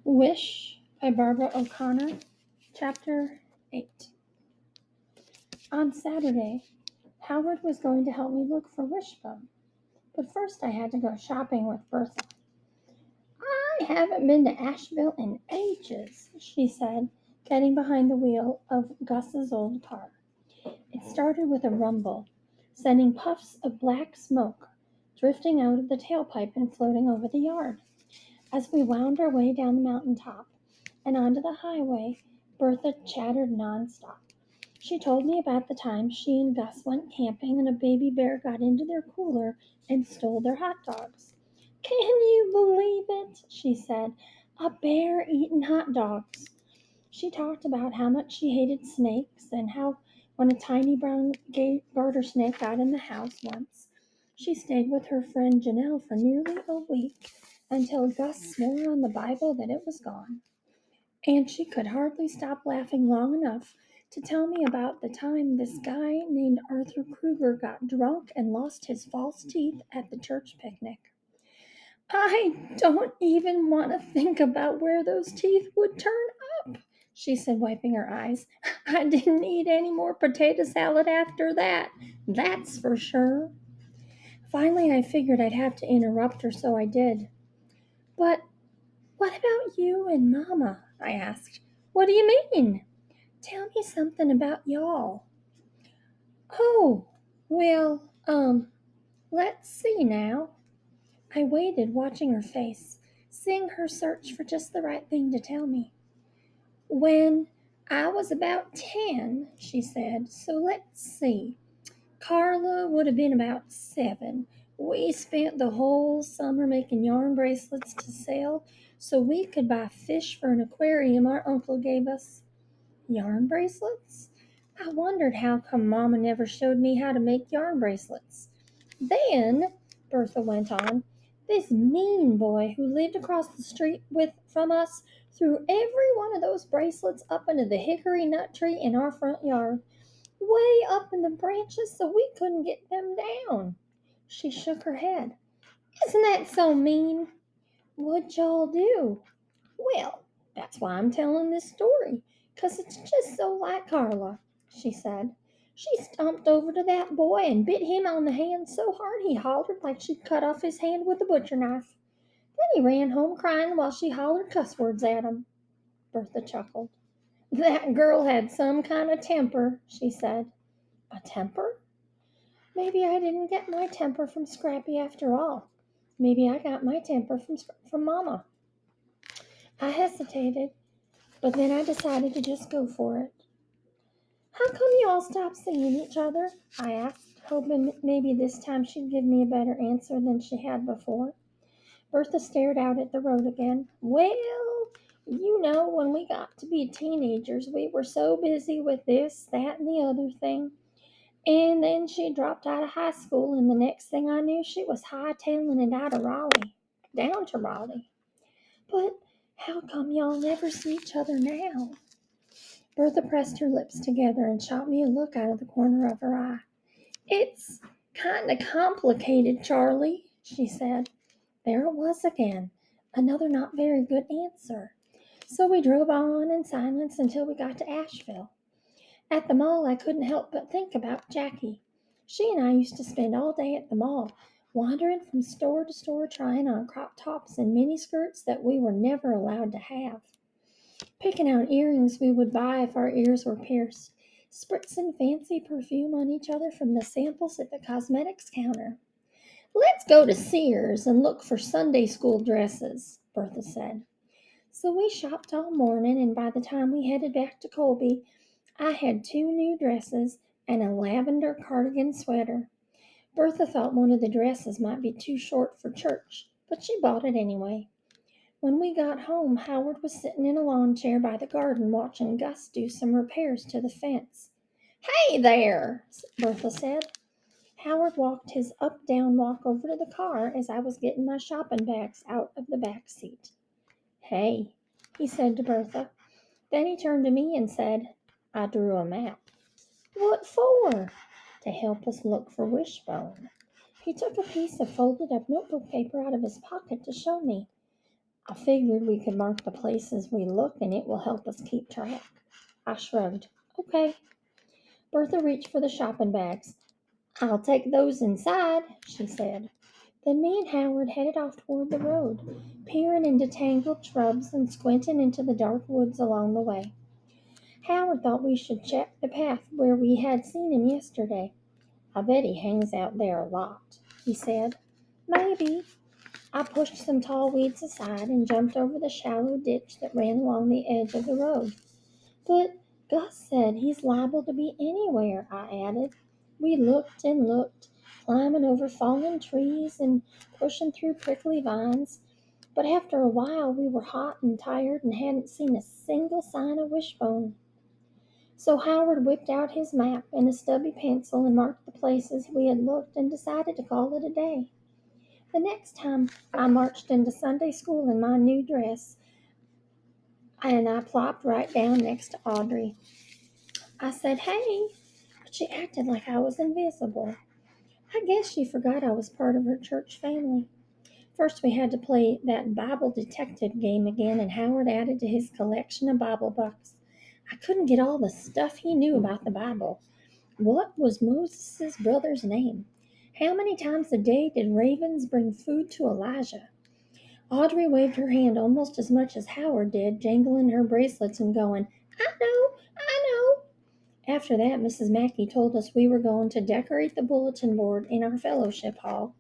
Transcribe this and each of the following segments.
Wish by Barbara O'Connor, Chapter 8. On Saturday, Howard was going to help me look for Wishbone, but first I had to go shopping with Bertha. I haven't been to Asheville in ages, she said, getting behind the wheel of Gus's old car. It started with a rumble, sending puffs of black smoke drifting out of the tailpipe and floating over the yard. As we wound our way down the mountaintop and onto the highway, Bertha chattered nonstop. She told me about the time she and Gus went camping and a baby bear got into their cooler and stole their hot dogs. Can you believe it? She said. A bear eating hot dogs. She talked about how much she hated snakes and how when a tiny brown garter snake got in the house once, she stayed with her friend Janelle for nearly a week until Gus swore on the Bible that it was gone. And she could hardly stop laughing long enough to tell me about the time this guy named Arthur Kruger got drunk and lost his false teeth at the church picnic. I don't even want to think about where those teeth would turn up, she said, wiping her eyes. I didn't eat any more potato salad after that, that's for sure. Finally, I figured I'd have to interrupt her, so I did. But what about you and Mama? I asked. What do you mean? Tell me something about y'all. Oh, well, let's see now. I waited, watching her face, seeing her search for just the right thing to tell me. When I was about 10, she said, so let's see. Carla would have been about 7. We spent the whole summer making yarn bracelets to sell so we could buy fish for an aquarium our uncle gave us. Yarn bracelets? I wondered how come Mama never showed me how to make yarn bracelets. Then, Bertha went on, this mean boy who lived across the street from us threw every one of those bracelets up into the hickory nut tree in our front yard, way up in the branches so we couldn't get them down. She shook her head. Isn't that so mean? What'd y'all do? Well, that's why I'm telling this story, 'cause it's just so like Carla, she said. She stomped over to that boy and bit him on the hand so hard he hollered like she'd cut off his hand with a butcher knife. Then he ran home crying while she hollered cuss words at him. Bertha chuckled. That girl had some kind of temper, she said. A temper? Maybe I didn't get my temper from Scrappy after all. Maybe I got my temper from Mama. I hesitated, but then I decided to just go for it. How come you all stopped seeing each other? I asked, hoping maybe this time she'd give me a better answer than she had before. Bertha stared out at the road again. Well, you know, when we got to be teenagers, we were so busy with this, that, and the other thing. And then she dropped out of high school, and the next thing I knew, she was hightailing it out of Raleigh, down to Raleigh. But how come y'all never see each other now? Bertha pressed her lips together and shot me a look out of the corner of her eye. It's kind of complicated, Charlie, she said. There it was again, another not very good answer. So we drove on in silence until we got to Asheville. At the mall, I couldn't help but think about Jackie. She and I used to spend all day at the mall, wandering from store to store trying on crop tops and mini skirts that we were never allowed to have. Picking out earrings we would buy if our ears were pierced, spritzing fancy perfume on each other from the samples at the cosmetics counter. Let's go to Sears and look for Sunday school dresses, Bertha said. So we shopped all morning, and by the time we headed back to Colby, I had 2 new dresses and a lavender cardigan sweater. Bertha thought one of the dresses might be too short for church, but she bought it anyway. When we got home, Howard was sitting in a lawn chair by the garden watching Gus do some repairs to the fence. Hey there, Bertha said. Howard walked his up-down walk over to the car as I was getting my shopping bags out of the back seat. Hey, he said to Bertha. Then he turned to me and said, I drew a map. What for? To help us look for Wishbone. He took a piece of folded up notebook paper out of his pocket to show me. I figured we could mark the places we look and it will help us keep track. I shrugged. Okay. Bertha reached for the shopping bags. I'll take those inside, she said. Then me and Howard headed off toward the road, peering into tangled shrubs and squinting into the dark woods along the way. Howard thought we should check the path where we had seen him yesterday. I bet he hangs out there a lot, he said. Maybe. I pushed some tall weeds aside and jumped over the shallow ditch that ran along the edge of the road. But Gus said he's liable to be anywhere, I added. We looked and looked, climbing over fallen trees and pushing through prickly vines. But after a while we were hot and tired and hadn't seen a single sign of Wishbone. So Howard whipped out his map and a stubby pencil and marked the places we had looked and decided to call it a day. The next time I marched into Sunday school in my new dress and I plopped right down next to Audrey. I said, hey, but she acted like I was invisible. I guess she forgot I was part of her church family. First, we had to play that Bible detective game again, and Howard added to his collection of Bible books. I couldn't get all the stuff he knew about the Bible. What was Moses' brother's name? How many times a day did ravens bring food to Elijah? Audrey waved her hand almost as much as Howard did, jangling her bracelets and going, I know, I know. After that, Mrs. Mackey told us we were going to decorate the bulletin board in our fellowship hall,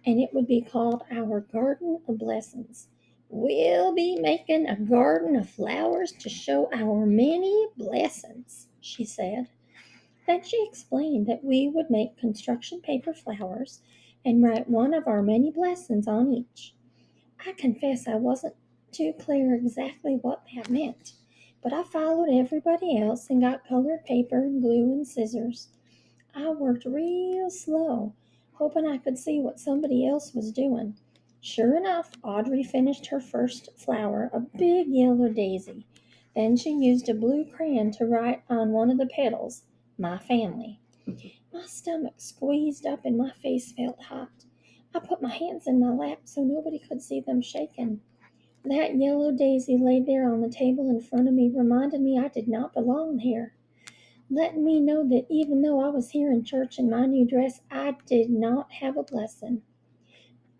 and it would be called our Garden of Blessings. We'll be making a garden of flowers to show our many blessings, she said. Then she explained that we would make construction paper flowers and write one of our many blessings on each. I confess I wasn't too clear exactly what that meant, but I followed everybody else and got colored paper and glue and scissors. I worked real slow, hoping I could see what somebody else was doing. Sure enough, Audrey finished her first flower, a big yellow daisy. Then she used a blue crayon to write on one of the petals, My Family. My stomach squeezed up and my face felt hot. I put my hands in my lap so nobody could see them shaking. That yellow daisy laid there on the table in front of me reminded me I did not belong here, letting me know that even though I was here in church in my new dress, I did not have a blessing.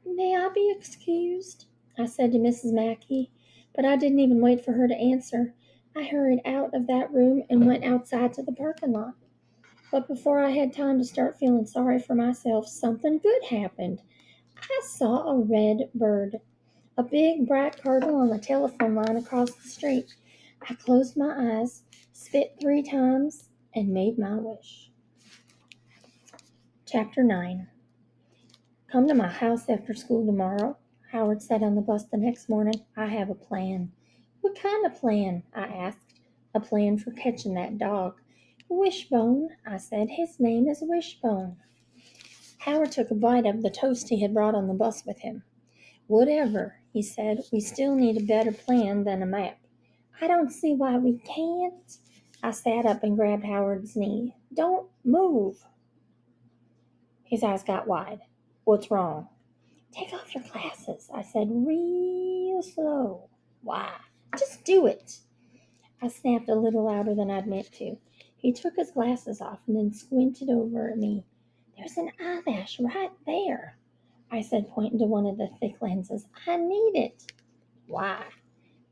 May I be excused? I said to Mrs. Mackey, but I didn't even wait for her to answer. I hurried out of that room and went outside to the parking lot. But before I had time to start feeling sorry for myself, something good happened. I saw a red bird, a big bright cardinal on the telephone line across the street. I closed my eyes, spit 3 times, and made my wish. Chapter 9. Come to my house after school tomorrow, Howard said on the bus the next morning. I have a plan. What kind of plan? I asked. A plan for catching that dog. Wishbone, I said. His name is Wishbone. Howard took a bite of the toast he had brought on the bus with him. Whatever, he said, we still need a better plan than a map. I don't see why we can't. I sat up and grabbed Howard's knee. Don't move. His eyes got wide. What's wrong? Take off your glasses, I said real slow. Why? Just do it. I snapped a little louder than I'd meant to. He took his glasses off and then squinted over at me. There's an eyelash right there, I said, pointing to one of the thick lenses. I need it. Why?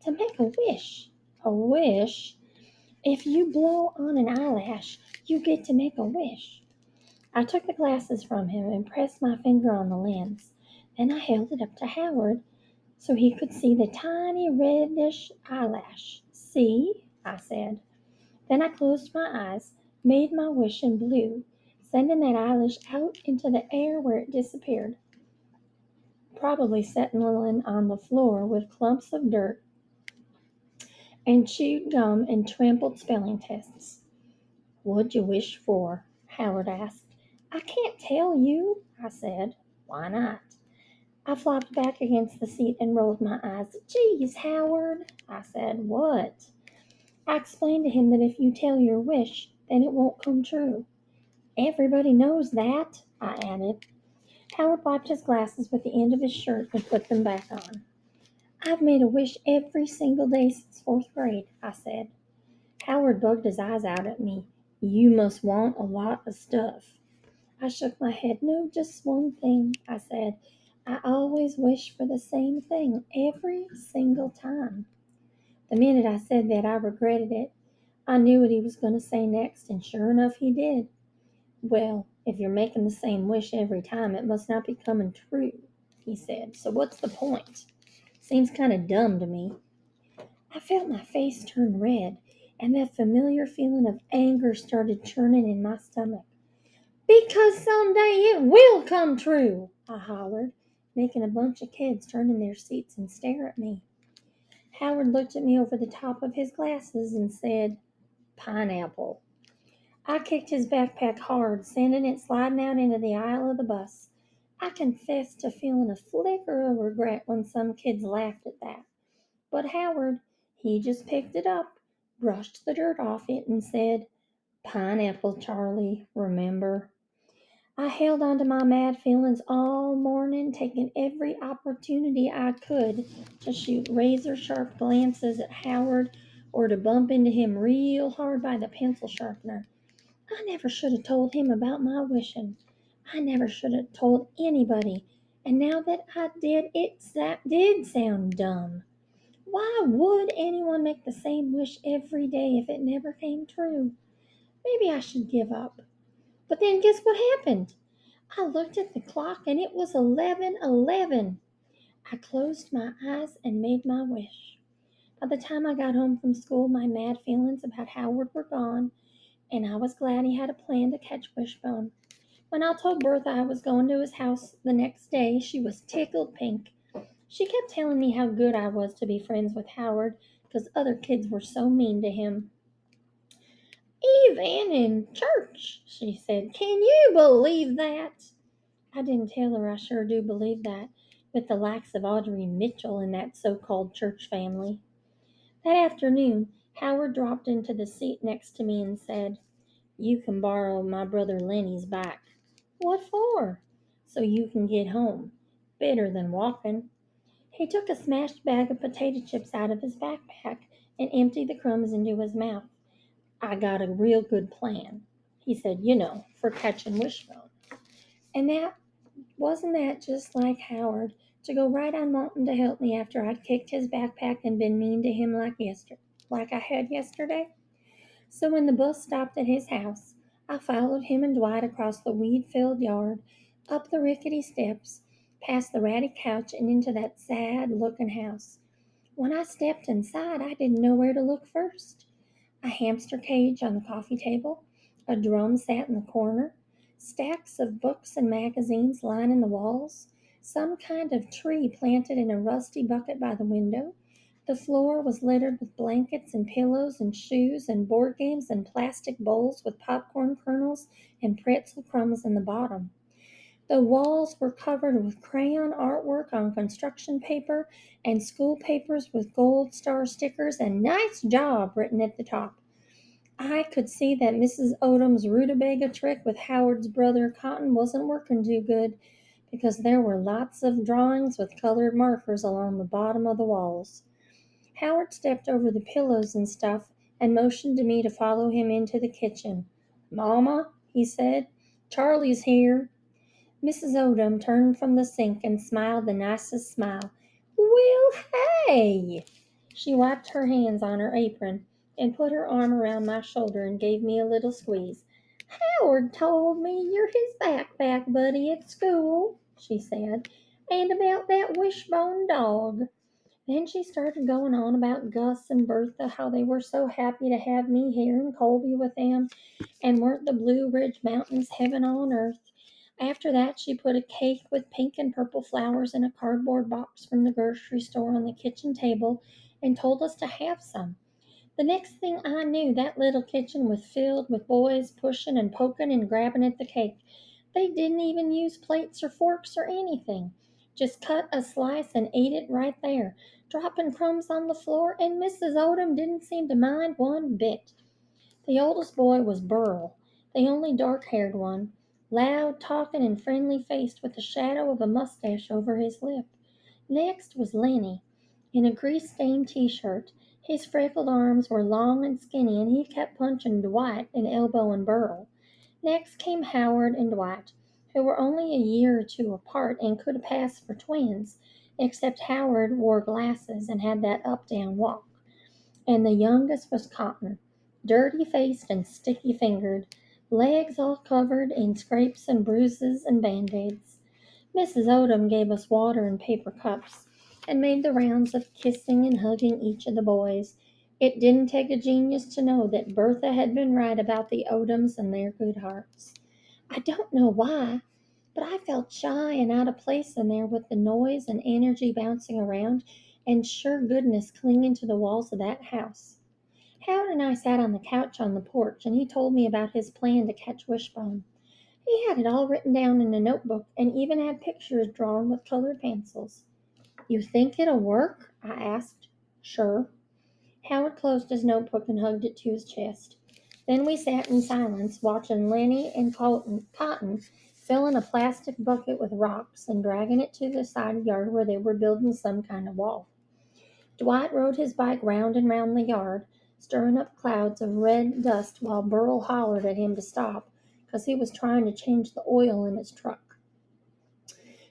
To make a wish. A wish? If you blow on an eyelash, you get to make a wish. I took the glasses from him and pressed my finger on the lens. Then I held it up to Howard so he could see the tiny reddish eyelash. See? I said. Then I closed my eyes, made my wish and blew, sending that eyelash out into the air where it disappeared, probably settling on the floor with clumps of dirt and chewed gum and trampled spelling tests. What'd you wish for? Howard asked. I can't tell you, I said. Why not? I flopped back against the seat and rolled my eyes. Geez, Howard, I said. What? I explained to him that if you tell your wish, then it won't come true. Everybody knows that, I added. Howard wiped his glasses with the end of his shirt and put them back on. I've made a wish every single day since fourth grade, I said. Howard bugged his eyes out at me. You must want a lot of stuff. I shook my head. No, just one thing, I said. I always wish for the same thing every single time. The minute I said that, I regretted it. I knew what he was going to say next, and sure enough, he did. Well, if you're making the same wish every time, it must not be coming true, he said. So what's the point? Seems kind of dumb to me. I felt my face turn red, and that familiar feeling of anger started churning in my stomach. Because someday it will come true, I hollered, making a bunch of kids turn in their seats and stare at me. Howard looked at me over the top of his glasses and said, Pineapple. I kicked his backpack hard, sending it sliding out into the aisle of the bus. I confessed to feeling a flicker of regret when some kids laughed at that. But Howard, he just picked it up, brushed the dirt off it, and said, Pineapple, Charlie, remember? I held on to my mad feelings all morning, taking every opportunity I could to shoot razor sharp glances at Howard or to bump into him real hard by the pencil sharpener. I never should have told him about my wishing. I never should have told anybody. And now that I did, did sound dumb. Why would anyone make the same wish every day if it never came true? Maybe I should give up. But then guess what happened? I looked at the clock and it was 11:11. I closed my eyes and made my wish. By the time I got home from school, my mad feelings about Howard were gone, and I was glad he had a plan to catch Wishbone. When I told Bertha I was going to his house the next day, she was tickled pink. She kept telling me how good I was to be friends with Howard because other kids were so mean to him. Even in church, she said. Can you believe that? I didn't tell her I sure do believe that, with the likes of Audrey Mitchell in that so-called church family. That afternoon, Howard dropped into the seat next to me and said, You can borrow my brother Lenny's bike. What for? So you can get home. Better than walking. He took a smashed bag of potato chips out of his backpack and emptied the crumbs into his mouth. I got a real good plan, he said, for catching Wishbone. And that just like Howard, to go right on wanting to help me after I'd kicked his backpack and been mean to him like I had yesterday? So when the bus stopped at his house, I followed him and Dwight across the weed-filled yard, up the rickety steps, past the ratty couch, and into that sad-looking house. When I stepped inside, I didn't know where to look first. A hamster cage on the coffee table, a drum sat in the corner, stacks of books and magazines lining the walls, some kind of tree planted in a rusty bucket by the window. The floor was littered with blankets and pillows and shoes and board games and plastic bowls with popcorn kernels and pretzel crumbs in the bottom. The walls were covered with crayon artwork on construction paper and school papers with gold star stickers and nice job written at the top. I could see that Mrs. Odom's rutabaga trick with Howard's brother Cotton wasn't working too good because there were lots of drawings with colored markers along the bottom of the walls. Howard stepped over the pillows and stuff and motioned to me to follow him into the kitchen. Mama, he said, Charlie's here. Mrs. Odom turned from the sink and smiled the nicest smile. Well, hey! She wiped her hands on her apron and put her arm around my shoulder and gave me a little squeeze. Howard told me you're his backpack buddy at school, she said, and about that wishbone dog. Then she started going on about Gus and Bertha, how they were so happy to have me here in Colby with them, and weren't the Blue Ridge Mountains heaven on earth. After that, she put a cake with pink and purple flowers in a cardboard box from the grocery store on the kitchen table and told us to have some. The next thing I knew, that little kitchen was filled with boys pushing and poking and grabbing at the cake. They didn't even use plates or forks or anything. Just cut a slice and ate it right there, dropping crumbs on the floor, and Mrs. Odom didn't seem to mind one bit. The oldest boy was Burl, the only dark-haired one, loud talking and friendly faced with the shadow of a mustache over his lip. Next was Lenny. in a grease-stained t-shirt. His freckled arms were long and skinny, and he kept punching Dwight and elbowing Burl. Next came Howard and Dwight, who were only a year or two apart and could pass for twins, except Howard wore glasses and had that up-down walk. And the youngest was Cotton, dirty-faced and sticky-fingered, legs all covered in scrapes and bruises and band-aids. Mrs. Odom gave us water in paper cups and made the rounds of kissing and hugging each of the boys. It didn't take a genius to know that Bertha had been right about the Odoms and their good hearts. I don't know why, but I felt shy and out of place in there with the noise and energy bouncing around and sure goodness clinging to the walls of that house. Howard and I sat on the couch on the porch, and he told me about his plan to catch Wishbone. He had it all written down in a notebook and even had pictures drawn with colored pencils. You think it'll work? I asked. Sure. Howard closed his notebook and hugged it to his chest. Then we sat in silence, watching Lenny and Cotton filling a plastic bucket with rocks and dragging it to the side yard where they were building some kind of wall. Dwight rode his bike round and round the yard, stirring up clouds of red dust while Burl hollered at him to stop, 'cause he was trying to change the oil in his truck.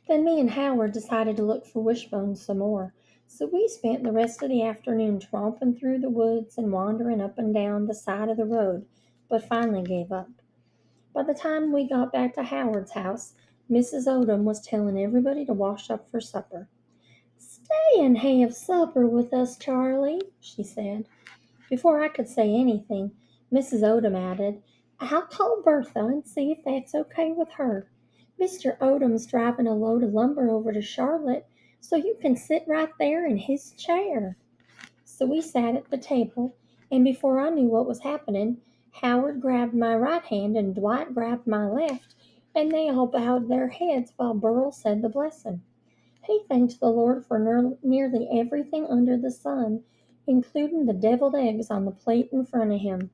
Then me and Howard decided to look for Wishbone some more, so we spent the rest of the afternoon tromping through the woods and wandering up and down the side of the road, but finally gave up. By the time we got back to Howard's house, Mrs. Odom was telling everybody to wash up for supper. Stay and have supper with us, Charlie, she said. Before I could say anything, Mrs. Odom added, I'll call Bertha and see if that's okay with her. Mr. Odom's driving a load of lumber over to Charlotte, so you can sit right there in his chair. So we sat at the table, and before I knew what was happening, Howard grabbed my right hand and Dwight grabbed my left, and they all bowed their heads while Burl said the blessing. He thanked the Lord for nearly everything under the sun, including the deviled eggs on the plate in front of him.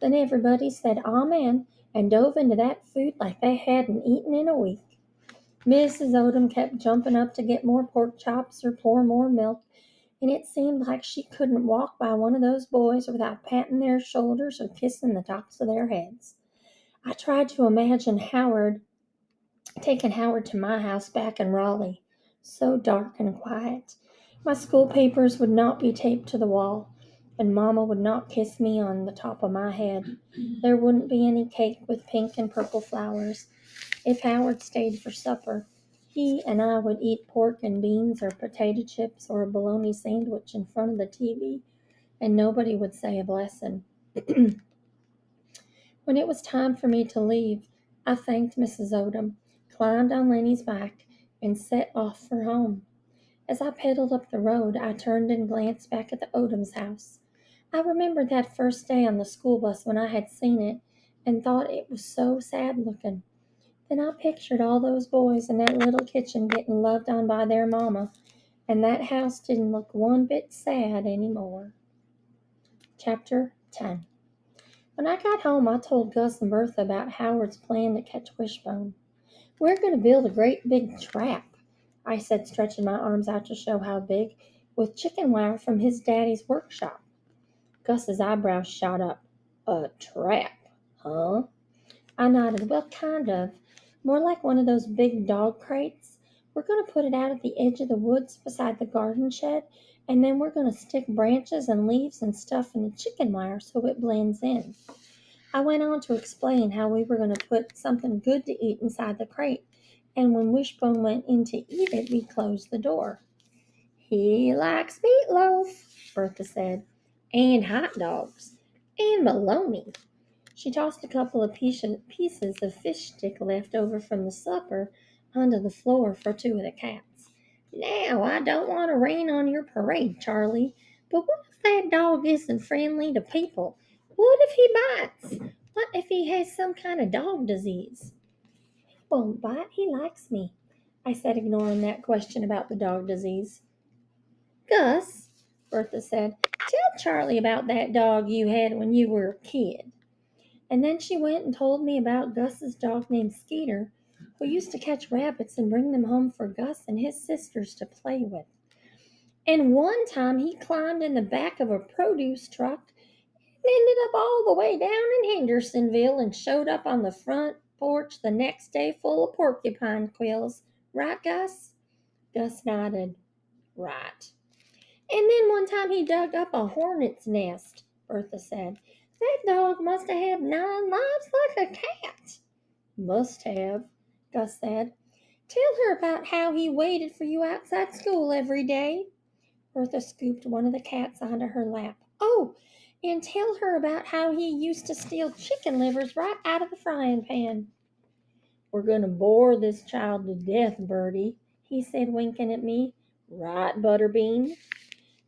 Then everybody said Amen and dove into that food like they hadn't eaten in a week. Mrs. Odom kept jumping up to get more pork chops or pour more milk, and it seemed like she couldn't walk by one of those boys without patting their shoulders or kissing the tops of their heads. I tried to imagine taking Howard to my house back in Raleigh. So dark and quiet. My school papers would not be taped to the wall, and Mama would not kiss me on the top of my head. There wouldn't be any cake with pink and purple flowers. If Howard stayed for supper, he and I would eat pork and beans or potato chips or a bologna sandwich in front of the TV, and nobody would say a blessing. When it was time for me to leave, I thanked Mrs. Odom, climbed on Lenny's back, and set off for home. As I pedaled up the road, I turned and glanced back at the Odom's house. I remembered that first day on the school bus when I had seen it and thought it was so sad looking. Then I pictured all those boys in that little kitchen getting loved on by their mama, and that house didn't look one bit sad anymore. Chapter 10. When I got home, I told Gus and Bertha about Howard's plan to catch Wishbone. We're going to build a great big trap, I said, stretching my arms out to show how big, with chicken wire from his daddy's workshop. Gus's eyebrows shot up. A trap, huh? I nodded. Well, kind of. More like one of those big dog crates. We're going to put it out at the edge of the woods beside the garden shed, and then we're going to stick branches and leaves and stuff in the chicken wire so it blends in. I went on to explain how we were going to put something good to eat inside the crate, and when Wishbone went in to eat it, we closed the door. He likes meatloaf, Bertha said, and hot dogs, and bologna. She tossed a couple of pieces of fish stick left over from the supper onto the floor for two of the cats. Now, I don't want to rain on your parade, Charlie, but what if that dog isn't friendly to people? What if he bites? What if he has some kind of dog disease? He won't bite. He likes me, I said, ignoring that question about the dog disease. Gus, Bertha said, tell Charlie about that dog you had when you were a kid. And then she went and told me about Gus's dog named Skeeter, who used to catch rabbits and bring them home for Gus and his sisters to play with. And one time he climbed in the back of a produce truck and ended up all the way down in Hendersonville and showed up on the front porch the next day full of porcupine quills. Right, Gus? Gus nodded. Right. And then one time he dug up a hornet's nest, Bertha said. That dog must have had 9 lives like a cat. Must have, Gus said. Tell her about how he waited for you outside school every day. Bertha scooped one of the cats onto her lap. Oh, and tell her about how he used to steal chicken livers right out of the frying pan. We're going to bore this child to death, Bertie, he said, winking at me. Right, Butterbean?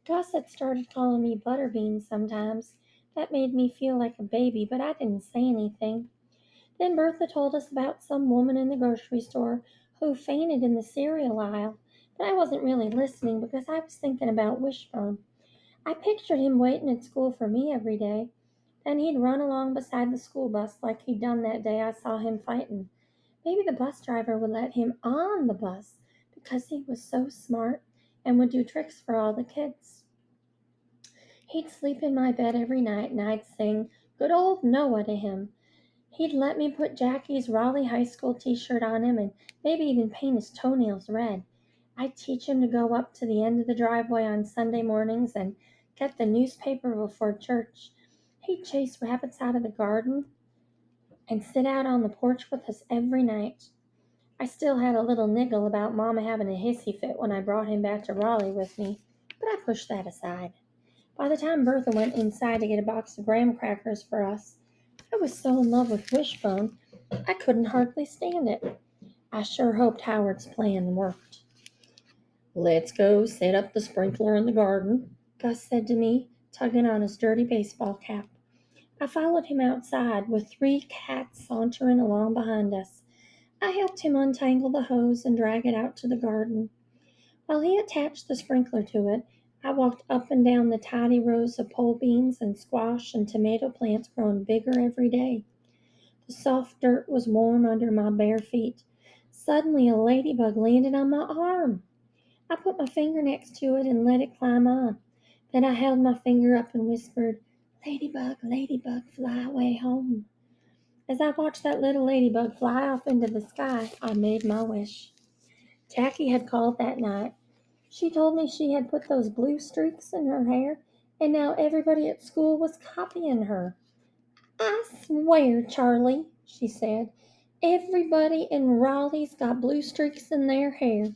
Gus had started calling me Butterbean sometimes. That made me feel like a baby, but I didn't say anything. Then Bertha told us about some woman in the grocery store who fainted in the cereal aisle, but I wasn't really listening because I was thinking about Wishbone. I pictured him waiting at school for me every day. Then he'd run along beside the school bus like he'd done that day I saw him fighting. Maybe the bus driver would let him on the bus because he was so smart and would do tricks for all the kids. He'd sleep in my bed every night and I'd sing Good Old Noah to him. He'd let me put Jackie's Raleigh High School t-shirt on him and maybe even paint his toenails red. I'd teach him to go up to the end of the driveway on Sunday mornings and get the newspaper before church. He'd chase rabbits out of the garden and sit out on the porch with us every night. I still had a little niggle about Mama having a hissy fit when I brought him back to Raleigh with me, but I pushed that aside. By the time Bertha went inside to get a box of graham crackers for us, I was so in love with Wishbone I couldn't hardly stand it. I sure hoped Howard's plan worked. Let's go set up the sprinkler in the garden, Gus said to me, tugging on his dirty baseball cap. I followed him outside with 3 cats sauntering along behind us. I helped him untangle the hose and drag it out to the garden. While he attached the sprinkler to it, I walked up and down the tidy rows of pole beans and squash and tomato plants growing bigger every day. The soft dirt was warm under my bare feet. Suddenly a ladybug landed on my arm. I put my finger next to it and let it climb on. Then I held my finger up and whispered, Ladybug, ladybug, fly away home. As I watched that little ladybug fly off into the sky, I made my wish. Jackie had called that night. She told me she had put those blue streaks in her hair, and now everybody at school was copying her. I swear, Charlie, she said, everybody in Raleigh's got blue streaks in their hair.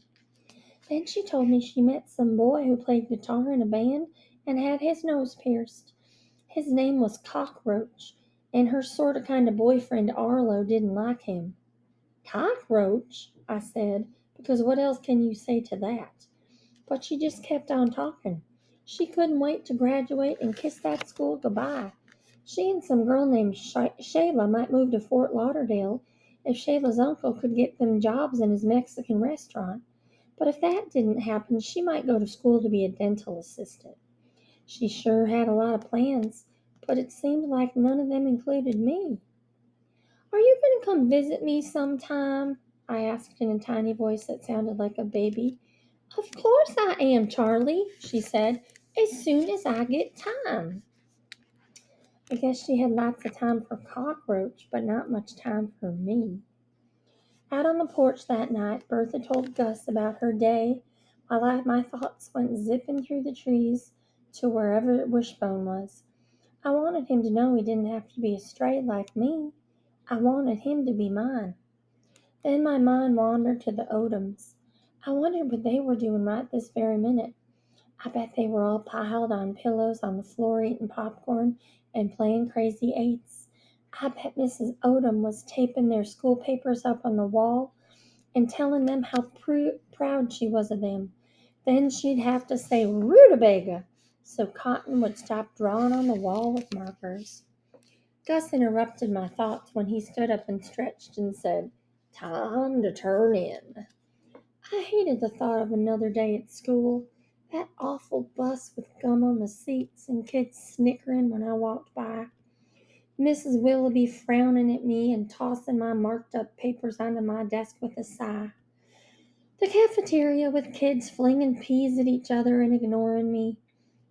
Then she told me she met some boy who played guitar in a band and had his nose pierced. His name was Cockroach, and her sort of kind of boyfriend Arlo didn't like him. Cockroach, I said, because what else can you say to that? But she just kept on talking. She couldn't wait to graduate and kiss that school goodbye. She and some girl named Shayla might move to Fort Lauderdale if Shayla's uncle could get them jobs in his Mexican restaurant. But if that didn't happen, she might go to school to be a dental assistant. She sure had a lot of plans, but it seemed like none of them included me. Are you going to come visit me sometime? I asked in a tiny voice that sounded like a baby. Of course I am, Charlie, she said, as soon as I get time. I guess she had lots of time for Cockroach, but not much time for me. Out on the porch that night, Bertha told Gus about her day, while my thoughts went zipping through the trees to wherever Wishbone was. I wanted him to know he didn't have to be a stray like me. I wanted him to be mine. Then my mind wandered to the Odoms. I wondered what they were doing right this very minute. I bet they were all piled on pillows on the floor eating popcorn and playing crazy eights. I bet Mrs. Odom was taping their school papers up on the wall and telling them how proud she was of them. Then she'd have to say rutabaga so Cotton would stop drawing on the wall with markers. Gus interrupted my thoughts when he stood up and stretched and said, Time to turn in. I hated the thought of another day at school. That awful bus with gum on the seats and kids snickering when I walked by. Mrs. Willoughby frowning at me and tossing my marked up papers onto my desk with a sigh. The cafeteria with kids flinging peas at each other and ignoring me.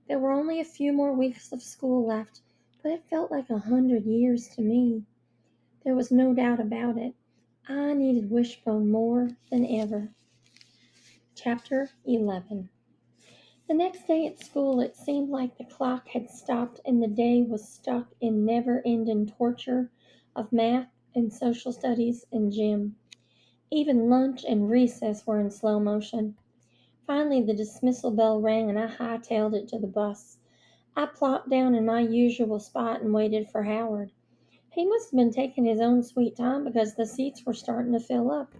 There were only a few more weeks of school left, but it felt like 100 years to me. There was no doubt about it. I needed Wishbone more than ever. Chapter 11. The next day at school, it seemed like the clock had stopped and the day was stuck in never-ending torture of math and social studies and gym. Even lunch and recess were in slow motion. Finally, the dismissal bell rang and I hightailed it to the bus. I plopped down in my usual spot and waited for Howard. He must have been taking his own sweet time because the seats were starting to fill up.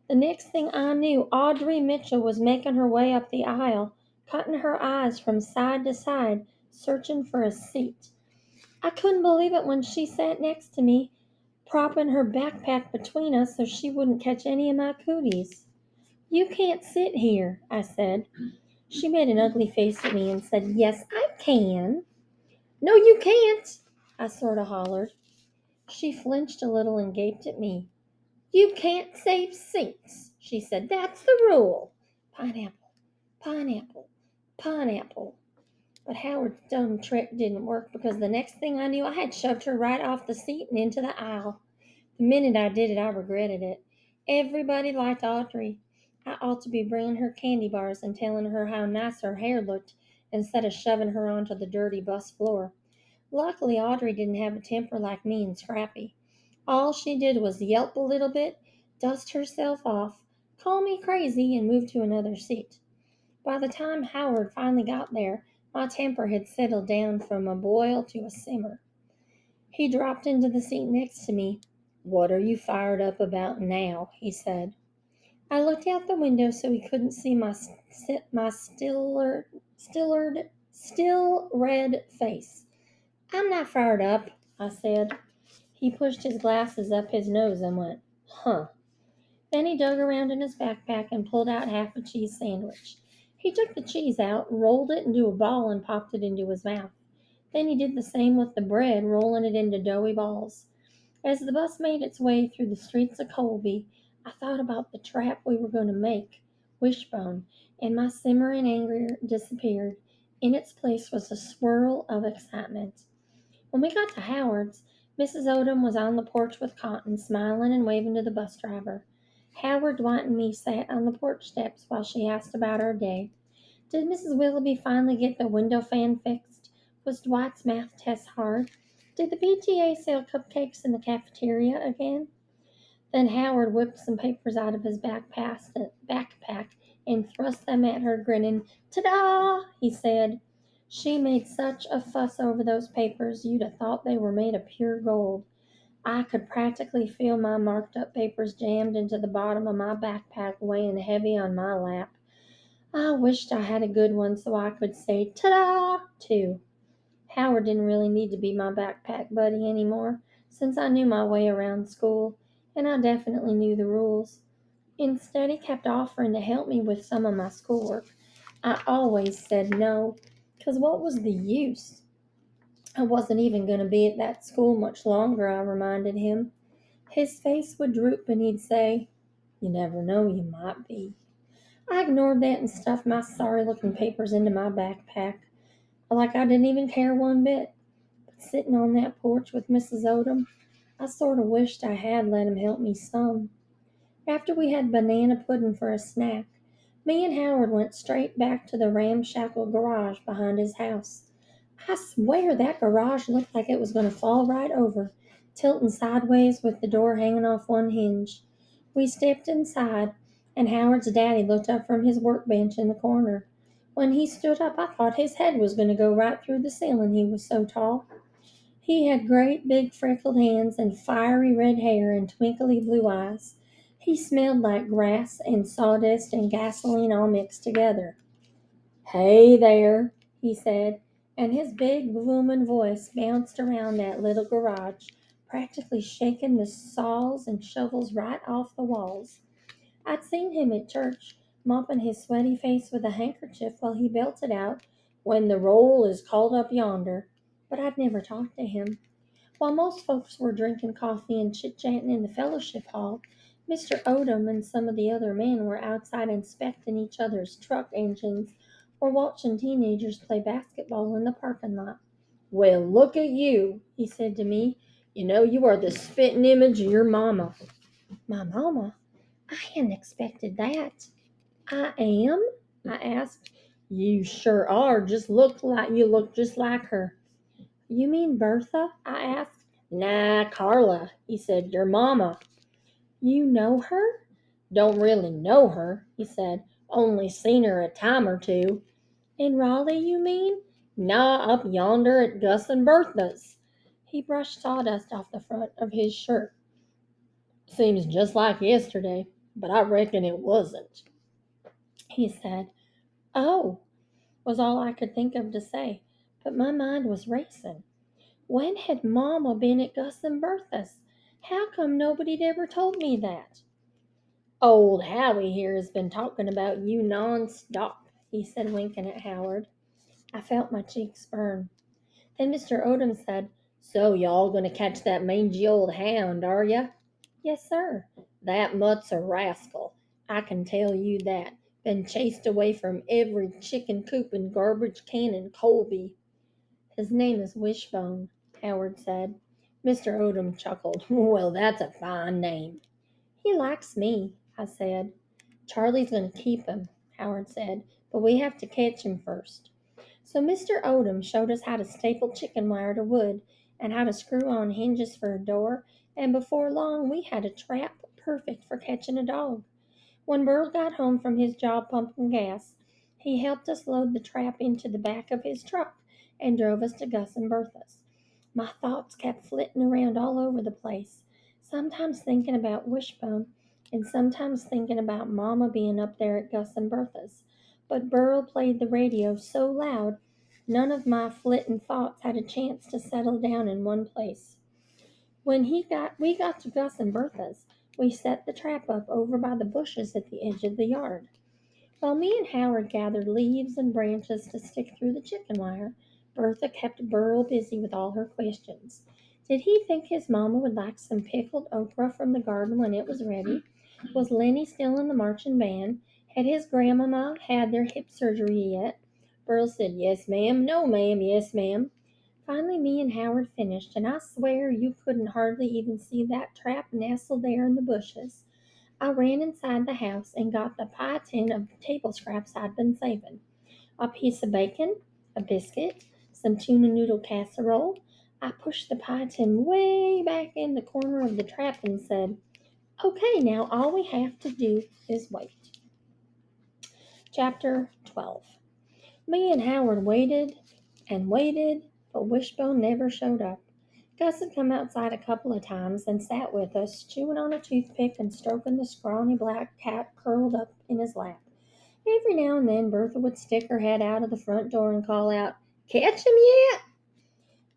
The next thing I knew, Audrey Mitchell was making her way up the aisle, cutting her eyes from side to side, searching for a seat. I couldn't believe it when she sat next to me, propping her backpack between us so she wouldn't catch any of my cooties. "You can't sit here," I said. She made an ugly face at me and said, "Yes, I can." "No, you can't," I sort of hollered. She flinched a little and gaped at me. "You can't save seats," she said. "That's the rule." Pineapple, pineapple, pineapple. But Howard's dumb trick didn't work because the next thing I knew, I had shoved her right off the seat and into the aisle. The minute I did it, I regretted it. Everybody liked Audrey. I ought to be bringing her candy bars and telling her how nice her hair looked instead of shoving her onto the dirty bus floor. Luckily, Audrey didn't have a temper like me and Scrappy. All she did was yelp a little bit, dust herself off, call me crazy, and move to another seat. By the time Howard finally got there, my temper had settled down from a boil to a simmer. He dropped into the seat next to me. "What are you fired up about now?" he said. I looked out the window so he couldn't see my still red face. "I'm not fired up," I said. He pushed his glasses up his nose and went, "Huh." Then he dug around in his backpack and pulled out half a cheese sandwich. He took the cheese out, rolled it into a ball, and popped it into his mouth. Then he did the same with the bread, rolling it into doughy balls. As the bus made its way through the streets of Colby, I thought about the trap we were going to make, Wishbone, and my simmering anger disappeared. In its place was a swirl of excitement. When we got to Howard's, Mrs. Odom was on the porch with Cotton, smiling and waving to the bus driver. Howard, Dwight, and me sat on the porch steps while she asked about our day. Did Mrs. Willoughby finally get the window fan fixed? Was Dwight's math test hard? Did the PTA sell cupcakes in the cafeteria again? Then Howard whipped some papers out of his backpack and thrust them at her, grinning. "Ta-da!" he said. "She made such a fuss over those papers you'd have thought they were made of pure gold. I could practically feel my marked up papers jammed into the bottom of my backpack, weighing heavy on my lap. I wished I had a good one so I could say ta-da too." Howard didn't really need to be my backpack buddy anymore, since I knew my way around school, and I definitely knew the rules. Instead, he kept offering to help me with some of my schoolwork. I always said no, 'cause what was the use? I wasn't even going to be at that school much longer, I reminded him. His face would droop and he'd say, "You never know, you might be." I ignored that and stuffed my sorry-looking papers into my backpack, like I didn't even care one bit. But sitting on that porch with Mrs. Odom, I sort of wished I had let him help me some. After we had banana pudding for a snack, me and Howard went straight back to the ramshackle garage behind his house. I swear that garage looked like it was going to fall right over, tilting sideways with the door hanging off one hinge. We stepped inside, and Howard's daddy looked up from his workbench in the corner. When he stood up, I thought his head was going to go right through the ceiling, he was so tall. He had great big freckled hands and fiery red hair and twinkly blue eyes. He smelled like grass and sawdust and gasoline all mixed together. "Hey there," he said, and his big booming voice bounced around that little garage, practically shaking the saws and shovels right off the walls. I'd seen him at church, mopping his sweaty face with a handkerchief while he belted out, "When the roll is called up yonder," but I'd never talked to him. While most folks were drinking coffee and chit-chatting in the fellowship hall, Mr. Odom and some of the other men were outside inspecting each other's truck engines or watching teenagers play basketball in the parking lot. Well, look at you, he said to me. You know, you are the spitting image of your mama. My mama? I hadn't expected that. I am? I asked. You sure are. You look just like her. You mean Bertha? I asked. Nah, Carla, he said. Your mama. You know her? Don't really know her, he said. Only seen her a time or two. In Raleigh, you mean? Nah, up yonder at Gus and Bertha's. He brushed sawdust off the front of his shirt. Seems just like yesterday, but I reckon it wasn't, he said. Oh, was all I could think of to say, but my mind was racing. When had Mama been at Gus and Bertha's? How come nobody'd ever told me that? Old Howie here has been talking about you non-stop, he said, winking at Howard. I felt my cheeks burn. Then Mr. Odom said, So y'all gonna catch that mangy old hound, are ya? Yes, sir. That mutt's a rascal. I can tell you that. Been chased away from every chicken coop and garbage can in Colby. His name is Wishbone, Howard said. Mr. Odom chuckled. Well, that's a fine name. He likes me, I said. Charlie's going to keep him, Howard said, but we have to catch him first. So Mr. Odom showed us how to staple chicken wire to wood and how to screw on hinges for a door, and before long we had a trap perfect for catching a dog. When Burl got home from his job pumping gas, he helped us load the trap into the back of his truck and drove us to Gus and Bertha's. My thoughts kept flitting around all over the place, sometimes thinking about Wishbone and sometimes thinking about Mama being up there at Gus and Bertha's. But Burl played the radio so loud, none of my flitting thoughts had a chance to settle down in one place. When we got to Gus and Bertha's, we set the trap up over by the bushes at the edge of the yard. While me and Howard gathered leaves and branches to stick through the chicken wire, Bertha kept Burl busy with all her questions. Did he think his mama would like some pickled okra from the garden when it was ready? Was Lenny still in the marching band? Had his grandmama had their hip surgery yet? Burl said, Yes, ma'am, no, ma'am, yes, ma'am. Finally, me and Howard finished, and I swear you couldn't hardly even see that trap nestled there in the bushes. I ran inside the house and got the pie tin of table scraps I'd been saving. A piece of bacon, a biscuit, some tuna noodle casserole. I pushed the pie tin way back in the corner of the trap and said, Okay, now all we have to do is wait. Chapter 12. Me and Howard waited and waited, but Wishbone never showed up. Gus had come outside a couple of times and sat with us, chewing on a toothpick and stroking the scrawny black cat curled up in his lap. Every now and then Bertha would stick her head out of the front door and call out, Catch him yet?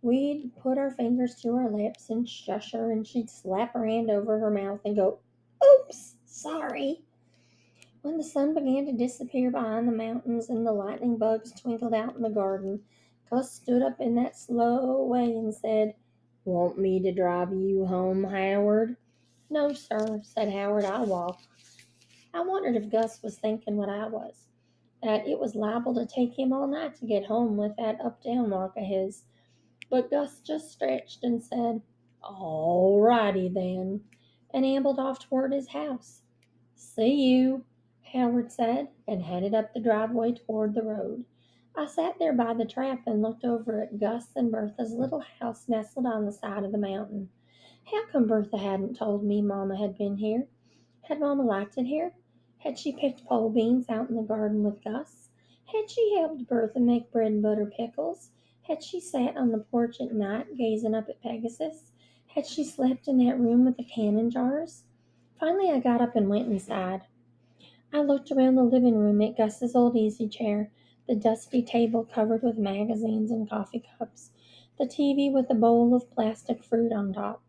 We'd put our fingers to our lips and shush her, and she'd slap her hand over her mouth and go, Oops, sorry. When the sun began to disappear behind the mountains and the lightning bugs twinkled out in the garden, Gus stood up in that slow way and said, Want me to drive you home, Howard? No, sir, said Howard, I'll walk. I wondered if Gus was thinking what I was, that it was liable to take him all night to get home with that up-down walk of his. But Gus just stretched and said, All righty then, and ambled off toward his house. See you, Howard said, and headed up the driveway toward the road. I sat there by the trap and looked over at Gus and Bertha's little house nestled on the side of the mountain. How come Bertha hadn't told me Mama had been here? Had Mama liked it here? Had she picked pole beans out in the garden with Gus? Had she helped Bertha make bread and butter pickles? Had she sat on the porch at night gazing up at Pegasus? Had she slept in that room with the cannon jars? Finally, I got up and went inside. I looked around the living room at Gus's old easy chair, the dusty table covered with magazines and coffee cups, the TV with a bowl of plastic fruit on top.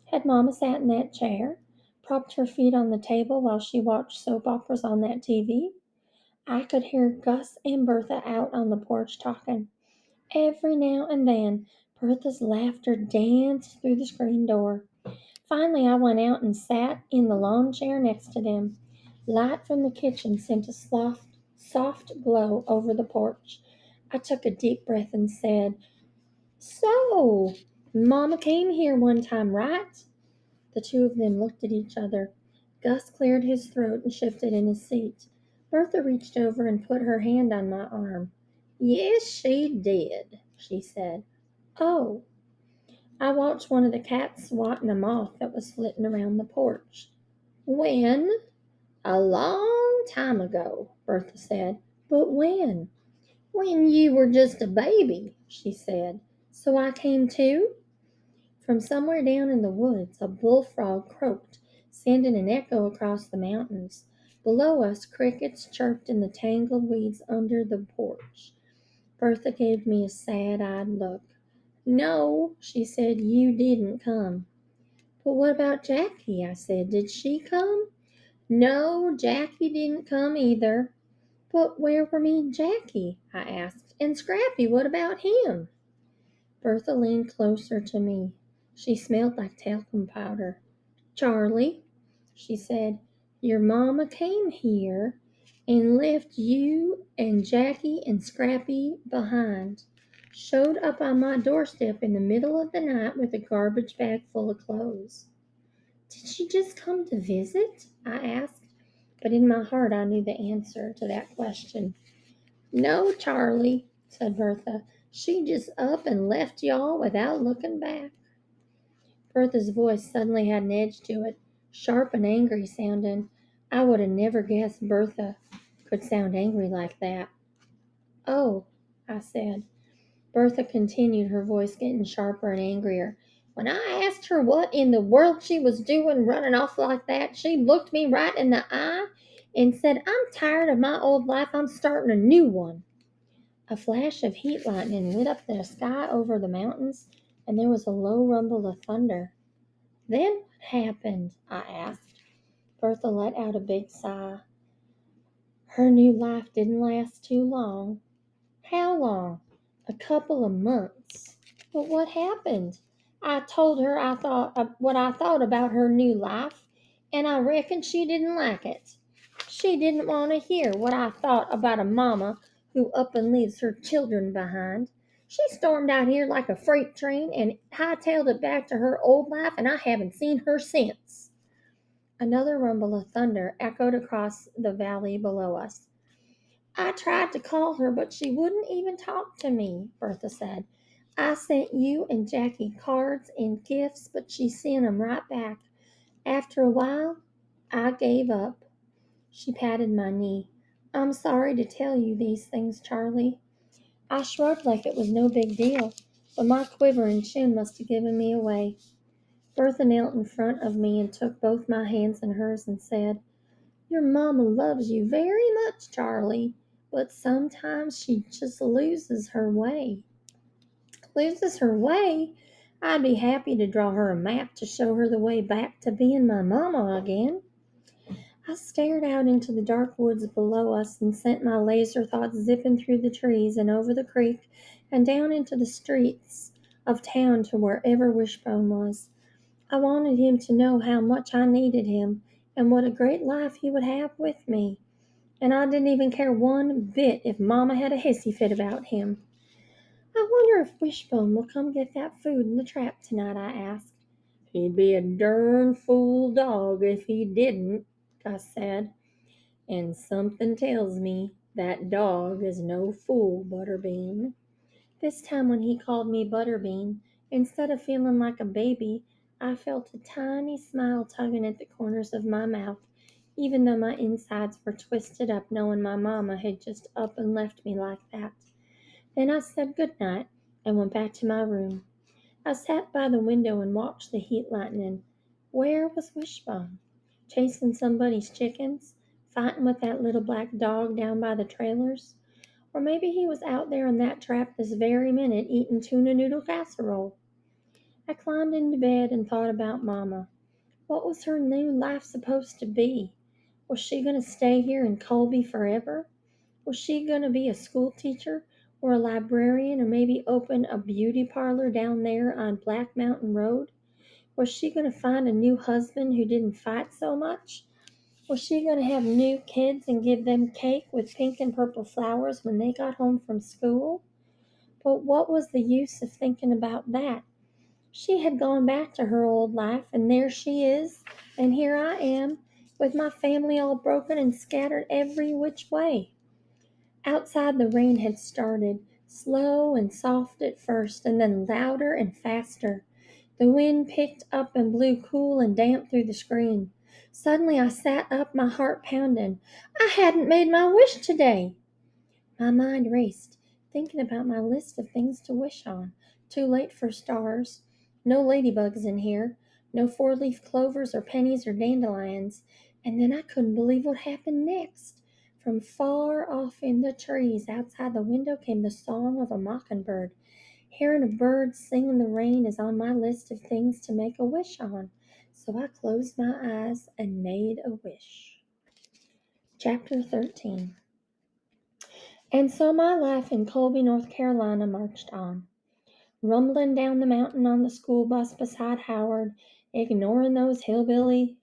Had Mama sat in that chair, propped her feet on the table while she watched soap operas on that TV? I could hear Gus and Bertha out on the porch talking. Every now and then, Bertha's laughter danced through the screen door. Finally, I went out and sat in the lawn chair next to them. Light from the kitchen sent a soft glow over the porch. I took a deep breath and said, "So, Mama came here one time, right?" The two of them looked at each other. Gus cleared his throat and shifted in his seat. Bertha reached over and put her hand on my arm. "Yes, she did," she said. "Oh." I watched one of the cats swatting a moth that was flitting around the porch. "When?" "A long time ago," Bertha said. "But when?" "When you were just a baby," she said. "So I came too?" From somewhere down in the woods, a bullfrog croaked, sending an echo across the mountains. Below us, crickets chirped in the tangled weeds under the porch. Bertha gave me a sad-eyed look. "No," she said, "you didn't come." "But what about Jackie?" I said. "Did she come?" "No, Jackie didn't come either." "But where were me and Jackie?" I asked. "And Scrappy, what about him?" Bertha leaned closer to me. She smelled like talcum powder. "Charlie," she said, "your mama came here and left you and Jackie and Scrappy behind. Showed up on my doorstep in the middle of the night with a garbage bag full of clothes." "Did she just come to visit?" I asked, but in my heart I knew the answer to that question. "No, Charlie," said Bertha. "She just up and left y'all without looking back." Bertha's voice suddenly had an edge to it, sharp and angry sounding. I would have never guessed Bertha could sound angry like that. "Oh," I said. Bertha continued, her voice getting sharper and angrier. "When I asked her what in the world she was doing running off like that, she looked me right in the eye and said, 'I'm tired of my old life. I'm starting a new one.'" A flash of heat lightning lit up the sky over the mountains, and there was a low rumble of thunder. "Then what happened?" I asked. Bertha let out a big sigh. "Her new life didn't last too long." "How long?" "A couple of months." "But what happened?" "I told her what I thought about her new life, and I reckon she didn't like it. She didn't want to hear what I thought about a mama who up and leaves her children behind. She stormed out here like a freight train and hightailed it back to her old life, and I haven't seen her since." Another rumble of thunder echoed across the valley below us. "I tried to call her, but she wouldn't even talk to me," Bertha said. "I sent you and Jackie cards and gifts, but she sent 'em right back. After a while, I gave up." She patted my knee. "I'm sorry to tell you these things, Charlie." I shrugged like it was no big deal, but my quivering chin must have given me away. Bertha knelt in front of me and took both my hands in hers and said, "Your mama loves you very much, Charlie, but sometimes she just loses her way." "Loses her way?" "I'd be happy to draw her a map to show her the way back to being my mama again." I stared out into the dark woods below us and sent my laser thoughts zipping through the trees and over the creek and down into the streets of town to wherever Wishbone was. I wanted him to know how much I needed him and what a great life he would have with me. And I didn't even care one bit if Mama had a hissy fit about him. "I wonder if Wishbone will come get that food in the trap tonight," I asked. "He'd be a dern fool dog if he didn't," Gus said. "And something tells me that dog is no fool, Butterbean." This time when he called me Butterbean, instead of feeling like a baby, I felt a tiny smile tugging at the corners of my mouth, even though my insides were twisted up knowing my mama had just up and left me like that. Then I said good night and went back to my room. I sat by the window and watched the heat lightning. Where was Wishbone? Chasing somebody's chickens? Fighting with that little black dog down by the trailers? Or maybe he was out there in that trap this very minute eating tuna noodle casserole. I climbed into bed and thought about Mama. What was her new life supposed to be? Was she going to stay here in Colby forever? Was she going to be a school teacher or a librarian or maybe open a beauty parlor down there on Black Mountain Road? Was she going to find a new husband who didn't fight so much? Was she going to have new kids and give them cake with pink and purple flowers when they got home from school? But what was the use of thinking about that? She had gone back to her old life, and there she is, and here I am, with my family all broken and scattered every which way. Outside the rain had started, slow and soft at first, and then louder and faster. The wind picked up and blew cool and damp through the screen. Suddenly I sat up, my heart pounding. I hadn't made my wish today. My mind raced, thinking about my list of things to wish on. Too late for stars. No ladybugs in here. No four-leaf clovers or pennies or dandelions. And then I couldn't believe what happened next. From far off in the trees outside the window came the song of a mockingbird. Hearing a bird sing in the rain is on my list of things to make a wish on. So I closed my eyes and made a wish. Chapter 13. And so my life in Colby, North Carolina marched on, rumbling down the mountain on the school bus beside Howard, ignoring those hillbilly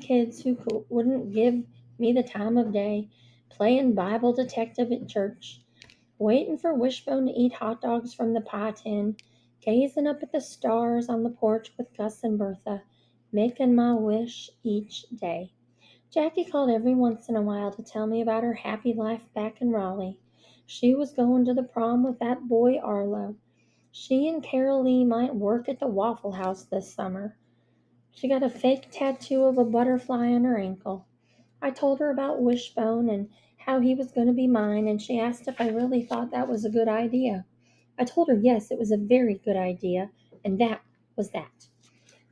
kids who wouldn't give me the time of day, playing Bible detective at church, waiting for Wishbone to eat hot dogs from the pie tin, gazing up at the stars on the porch with Gus and Bertha, making my wish each day. Jackie called every once in a while to tell me about her happy life back in Raleigh. She was going to the prom with that boy Arlo. She and Carol Lee might work at the Waffle House this summer. She got a fake tattoo of a butterfly on her ankle. I told her about Wishbone and how he was going to be mine, and she asked if I really thought that was a good idea. I told her yes, it was a very good idea, and that was that.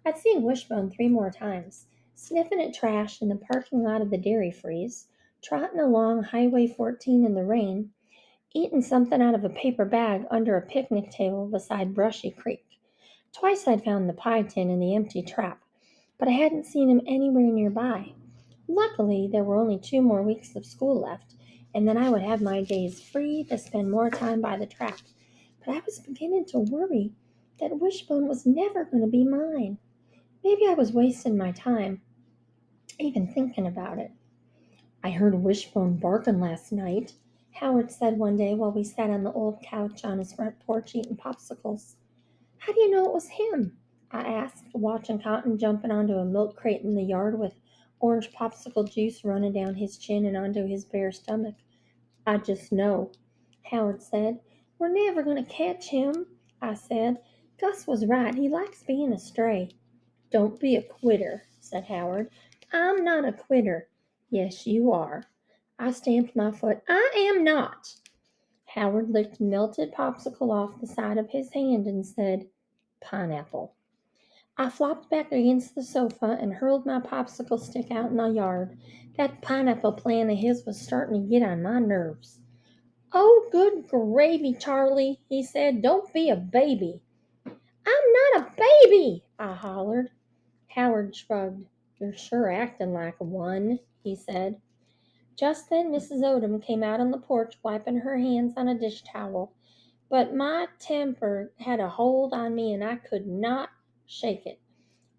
I'd seen Wishbone 3 more times, sniffing at trash in the parking lot of the Dairy Freeze, trotting along Highway 14 in the rain, eating something out of a paper bag under a picnic table beside Brushy Creek. Twice I'd found the pie tin in the empty trap, but I hadn't seen him anywhere nearby. Luckily, there were only 2 more weeks of school left, and then I would have my days free to spend more time by the trap. But I was beginning to worry that Wishbone was never going to be mine. Maybe I was wasting my time, even thinking about it. I heard Wishbone barking last night, Howard said one day while we sat on the old couch on his front porch eating popsicles. How do you know it was him? I asked, watching Cotton jumping onto a milk crate in the yard with orange popsicle juice running down his chin and onto his bare stomach. I just know, Howard said. We're never going to catch him, I said. Gus was right. He likes being a stray. Don't be a quitter, said Howard. I'm not a quitter. Yes, you are. I stamped my foot. I am not. Howard licked melted popsicle off the side of his hand and said, Pineapple. I flopped back against the sofa and hurled my popsicle stick out in the yard. That pineapple plan of his was starting to get on my nerves. Oh, good gravy, Charlie, he said. Don't be a baby. I'm not a baby, I hollered. Howard shrugged. You're sure acting like one, he said. Just then Mrs. Odom came out on the porch wiping her hands on a dish towel. But my temper had a hold on me and I could not shake it.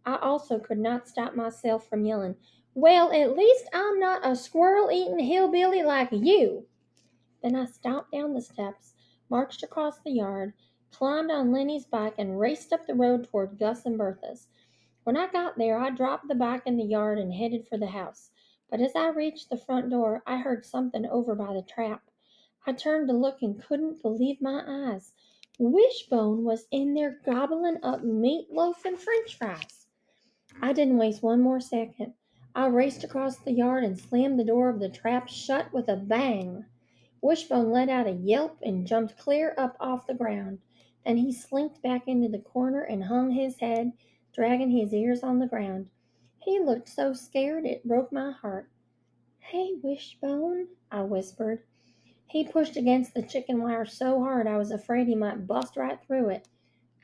I also could not stop myself from yelling, Well, at least I'm not a squirrel-eating hillbilly like you. Then I stomped down the steps, marched across the yard, climbed on Lenny's bike, and raced up the road toward Gus and Bertha's. When I got there, I dropped the bike in the yard and headed for the house. But as I reached the front door, I heard something over by the trap. I turned to look and couldn't believe my eyes. Wishbone was in there gobbling up meatloaf and french fries. I didn't waste one more second. I raced across the yard and slammed the door of the trap shut with a bang. Wishbone let out a yelp and jumped clear up off the ground. Then he slinked back into the corner and hung his head, dragging his ears on the ground. He looked so scared it broke my heart. Hey, Wishbone, I whispered. He pushed against the chicken wire so hard I was afraid he might bust right through it.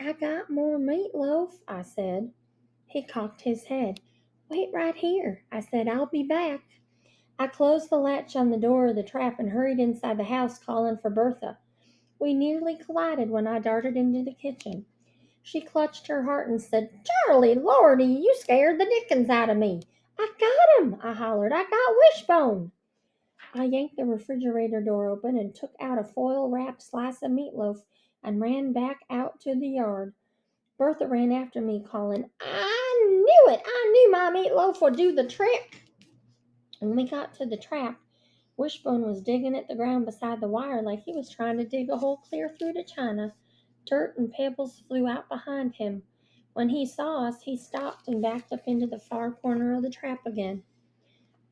I got more meatloaf, I said. He cocked his head. Wait right here, I said. I'll be back. I closed the latch on the door of the trap and hurried inside the house calling for Bertha. We nearly collided when I darted into the kitchen. She clutched her heart and said, "Charlie, Lordy, you scared the dickens out of me. I got him," I hollered. "I got Wishbone." I yanked the refrigerator door open and took out a foil-wrapped slice of meatloaf and ran back out to the yard. Bertha ran after me, calling, "I knew it! I knew my meatloaf would do the trick!" When we got to the trap, Wishbone was digging at the ground beside the wire like he was trying to dig a hole clear through to China. Dirt and pebbles flew out behind him. When he saw us, he stopped and backed up into the far corner of the trap again.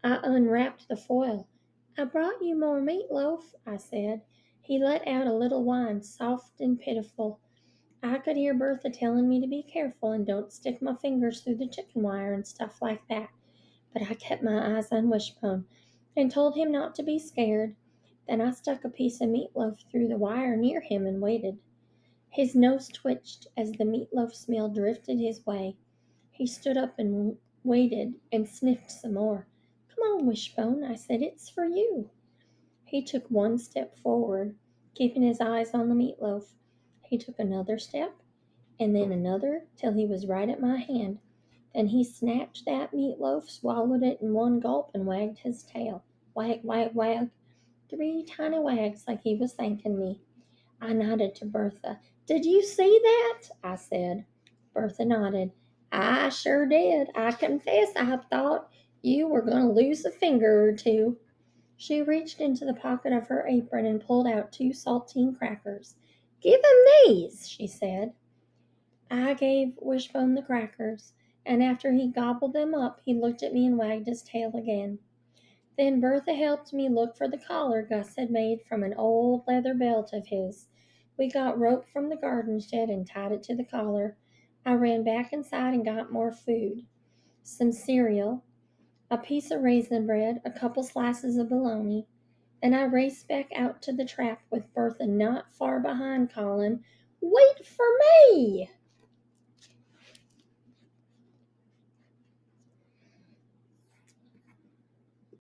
I unwrapped the foil. "I brought you more meatloaf," I said. He let out a little whine, soft and pitiful. I could hear Bertha telling me to be careful and don't stick my fingers through the chicken wire and stuff like that. But I kept my eyes on Wishbone and told him not to be scared. Then I stuck a piece of meatloaf through the wire near him and waited. His nose twitched as the meatloaf smell drifted his way. He stood up and waited and sniffed some more. "Come on, Wishbone," I said. "It's for you." He took one step forward, keeping his eyes on the meatloaf. He took another step, and then another, till he was right at my hand. Then he snatched that meatloaf, swallowed it in one gulp, and wagged his tail. Wag, wag, wag. 3 tiny wags like he was thanking me. I nodded to Bertha. "Did you see that?" I said. Bertha nodded. "I sure did. I confess I thought you were going to lose a finger or two." She reached into the pocket of her apron and pulled out 2 saltine crackers. "Give him these," she said. I gave Wishbone the crackers, and after he gobbled them up, he looked at me and wagged his tail again. Then Bertha helped me look for the collar Gus had made from an old leather belt of his. We got rope from the garden shed and tied it to the collar. I ran back inside and got more food. Some cereal, a piece of raisin bread, a couple slices of bologna. Then I raced back out to the trap with Bertha not far behind, calling, "Wait for me!"